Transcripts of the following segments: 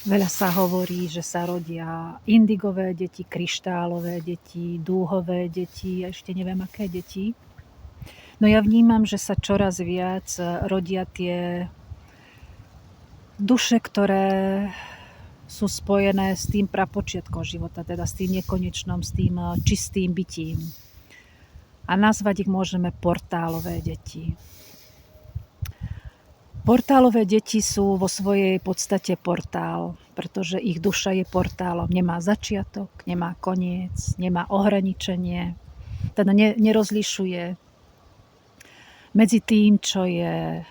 Veľa sa hovorí, že sa rodia indigové deti, kryštálové deti, dúhové deti a ešte neviem aké deti. No ja vnímam, že sa čoraz viac rodia tie duše, ktoré sú spojené s tým prapočiatkom života, teda s tým nekonečnom, s tým čistým bytím. A nazvať ich môžeme portálové deti. Portálové deti sú vo svojej podstate portál, pretože ich duša je portálom. Nemá začiatok, nemá koniec, nemá ohraničenie. Teda nerozlišuje medzi tým, čo je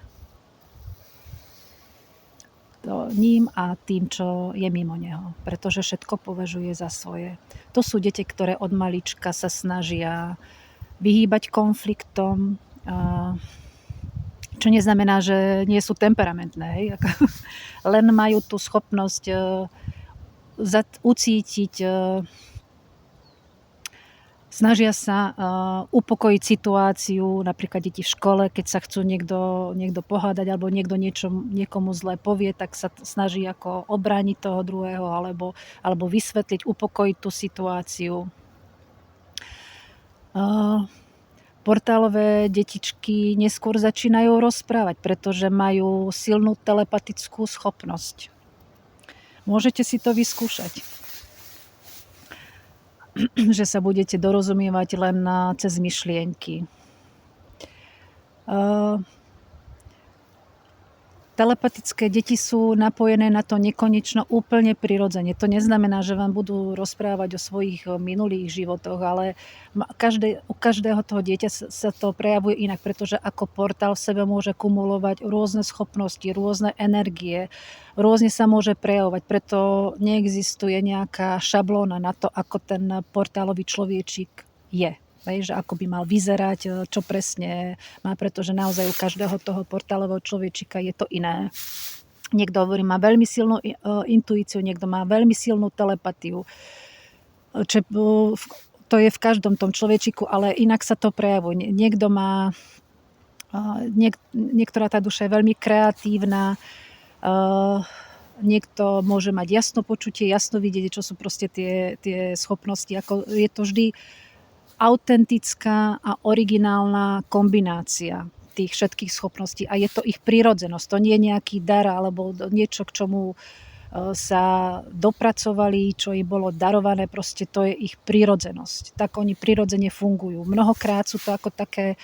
ním a tým, čo je mimo neho. Pretože všetko považuje za svoje. To sú deti, ktoré od malička sa snažia vyhýbať konfliktom, čo neznamená, že nie sú temperamentné. Hej? Len majú tú schopnosť ucítiť, snažia sa upokojiť situáciu, napríklad deti v škole, keď sa chcú niekto pohádať alebo niekto niekomu zle povie, tak sa snaží ako obrániť toho druhého alebo vysvetliť, upokojiť tú situáciu. Portálové detičky neskôr začínajú rozprávať, pretože majú silnú telepatickú schopnosť. Môžete si to vyskúšať, že sa budete dorozumievať len cez myšlienky. Telepatické deti sú napojené na to nekonečno úplne prirodzene. To neznamená, že vám budú rozprávať o svojich minulých životoch, ale u každého toho dieťa sa to prejavuje inak, pretože ako portál v sebe môže kumulovať rôzne schopnosti, rôzne energie, rôzne sa môže prejavovať, preto neexistuje nejaká šablóna na to, ako ten portálový človečík je. Že ako by mal vyzerať, čo presne má, pretože naozaj u každého toho portálového človečika je to iné. Niekto hovorí, má veľmi silnú intuíciu, niekto má veľmi silnú telepatiu. To je v každom tom človečiku, ale inak sa to prejavuje. Niektorá tá duša je veľmi kreatívna, niekto môže mať jasno počutie, jasno vidieť, čo sú proste tie schopnosti. Ako je to vždy autentická a originálna kombinácia tých všetkých schopností a je to ich prirodzenosť. To nie je nejaký dar alebo niečo, k čomu sa dopracovali, čo im bolo darované, proste to je ich prirodzenosť. Tak oni prirodzene fungujú. Mnohokrát sú to ako také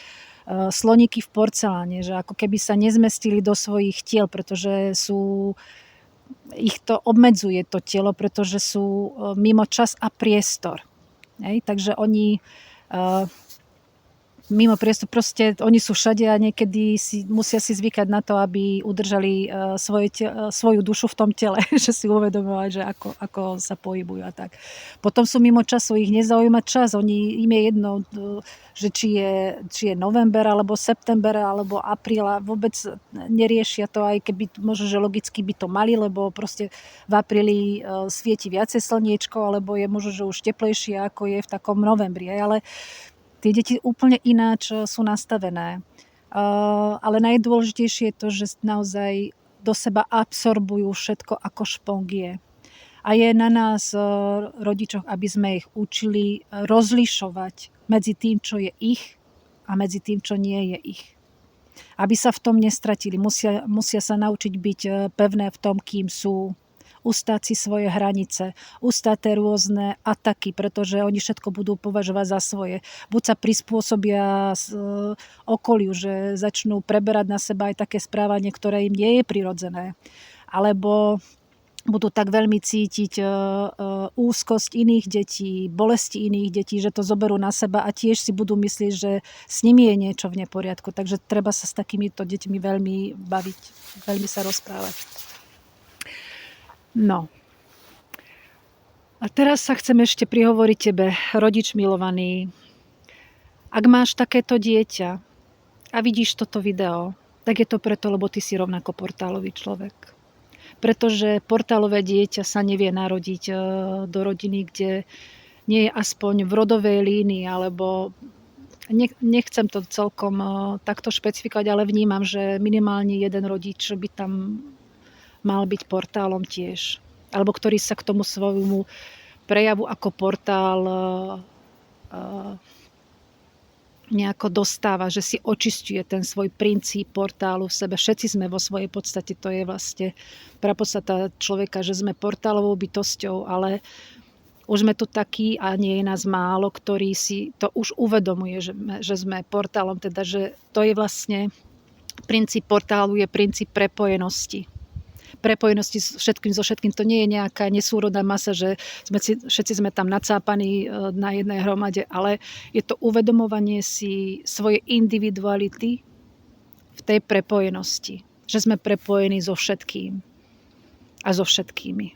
sloníky v porceláne, že ako keby sa nezmestili do svojich tiel, pretože ich to obmedzuje to telo, pretože sú mimo čas a priestor. Takže oni mimo priestor, proste oni sú všade a niekedy musia si zvykať na to, aby udržali svoju dušu v tom tele, že si uvedomovať, že ako sa pohybujú a tak. Potom sú mimo času, ich nezaujíma čas, im je jedno, že či je november, alebo september, alebo apríl a vôbec neriešia to, aj keby možno, že logicky by to mali, lebo proste v apríli svieti viacej slniečko, alebo je možno, že už teplejšie, ako je v takom novembri, ale tie deti úplne ináč sú nastavené. Ale najdôležitejšie je to, že naozaj do seba absorbujú všetko ako špongie. A je na nás, rodičoch, aby sme ich učili rozlišovať medzi tým, čo je ich a medzi tým, čo nie je ich. Aby sa v tom nestratili. Musia sa naučiť byť pevné v tom, kým sú. Ustáť si svoje hranice, ustáť rôzne ataky, pretože oni všetko budú považovať za svoje. Buď sa prispôsobia okoliu, že začnú preberať na seba aj také správanie, ktoré im nie je prirodzené. Alebo budú tak veľmi cítiť úzkosť iných detí, bolesti iných detí, že to zoberú na seba a tiež si budú myslieť, že s nimi je niečo v neporiadku. Takže treba sa s takýmito deťmi veľmi baviť, veľmi sa rozprávať. No. A teraz sa chcem ešte prihovoriť tebe, rodič milovaný. Ak máš takéto dieťa a vidíš toto video, tak je to preto, lebo ty si rovnako portálový človek. Pretože portálové dieťa sa nevie narodiť do rodiny, kde nie je aspoň v rodovej línii, alebo nechcem to celkom takto špecifikovať, ale vnímam, že minimálne jeden rodič by tam mal byť portálom tiež. alebo ktorý sa k tomu svojmu prejavu ako portál nejako dostáva, že si očisťuje ten svoj princíp portálu v sebe. Všetci sme vo svojej podstate, to je vlastne prapodstata človeka, že sme portálovou bytosťou, ale už sme tu takí a nie je nás málo, ktorí si to už uvedomuje, že sme portálom, teda že to je vlastne princíp portálu, je princíp prepojenosti. Prepojenosti so všetkým. To nie je nejaká nesúrodná masa, že všetci sme tam nacápaní na jednej hromade, ale je to uvedomovanie si svojej individuality v tej prepojenosti. Že sme prepojení so všetkým a so všetkými.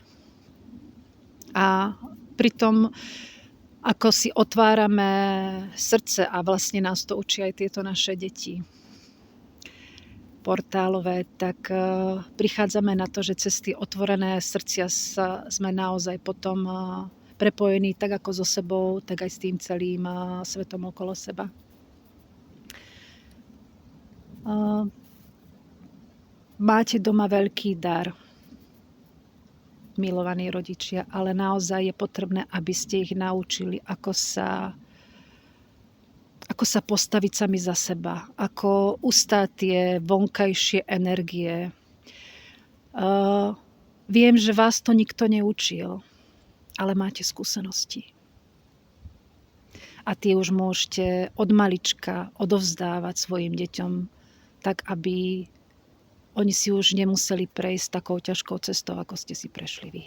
A pritom, ako si otvárame srdce, a vlastne nás to učí aj tieto naše deti portálové, tak prichádzame na to, že cez tie otvorené srdcia sme naozaj potom prepojení tak ako so sebou, tak aj s tým celým svetom okolo seba. Máte doma veľký dar, milovaní rodičia, ale naozaj je potrebné, aby ste ich naučili, ako sa postaviť sami za seba, ako ustáť tie vonkajšie energie. Viem, že vás to nikto neučil, ale máte skúsenosti. A tie už môžete od malička odovzdávať svojim deťom, tak aby oni si už nemuseli prejsť takou ťažkou cestou, ako ste si prešli vy.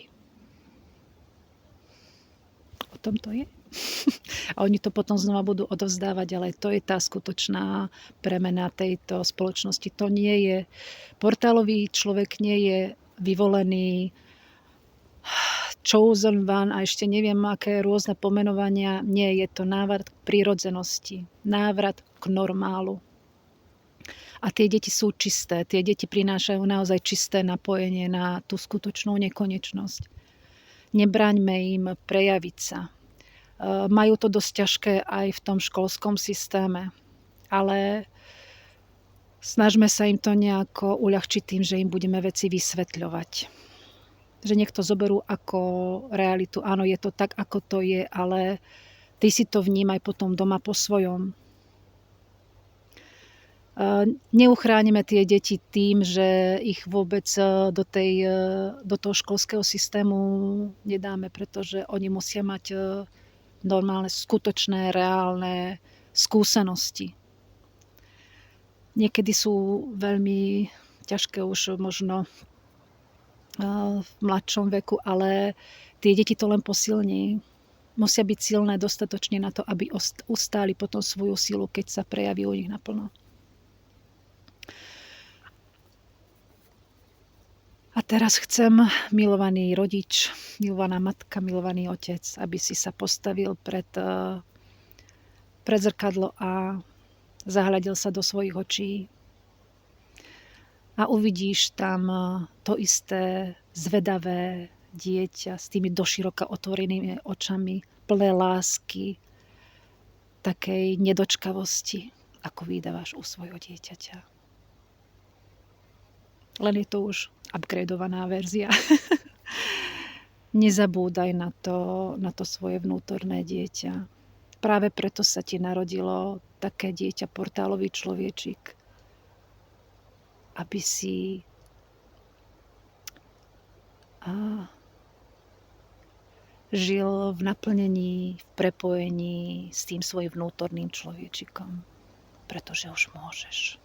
O tom to je. A oni to potom znova budú odovzdávať, ale to je tá skutočná premena tejto spoločnosti. To nie je, portálový človek nie je vyvolený, chosen one a ešte neviem, aké rôzne pomenovania. Nie, je to návrat k prirodzenosti, návrat k normálu. A tie deti sú čisté, tie deti prinášajú naozaj čisté napojenie na tú skutočnú nekonečnosť. Nebráňme im prejaviť sa. Majú to dosť ťažké aj v tom školskom systéme, ale snažme sa im to nejako uľahčiť tým, že im budeme veci vysvetľovať. Že nech to zoberú ako realitu. Áno, je to tak, ako to je, ale ty si to vnímaj potom doma po svojom. Neuchránime tie deti tým, že ich vôbec do toho školského systému nedáme, pretože oni musia mať normálne, skutočné, reálne skúsenosti. Niekedy sú veľmi ťažké už možno v mladšom veku, ale tie deti to len posilní. Musia byť silné dostatočne na to, aby ustáli potom svoju silu, keď sa prejaví u nich naplno. A teraz chcem, milovaný rodič, milovaná matka, milovaný otec, aby si sa postavil pred zrkadlo a zahľadil sa do svojich očí. A uvidíš tam to isté zvedavé dieťa s tými doširoka otvorenými očami, plné lásky, takej nedočkavosti, ako vydávaš u svojho dieťaťa. Len je to už upgradeovaná verzia. Nezabúdaj na to svoje vnútorné dieťa. Práve preto sa ti narodilo také dieťa, portálový človečik, aby si žil v naplnení, v prepojení s tým svojim vnútorným človečikom. Pretože už môžeš.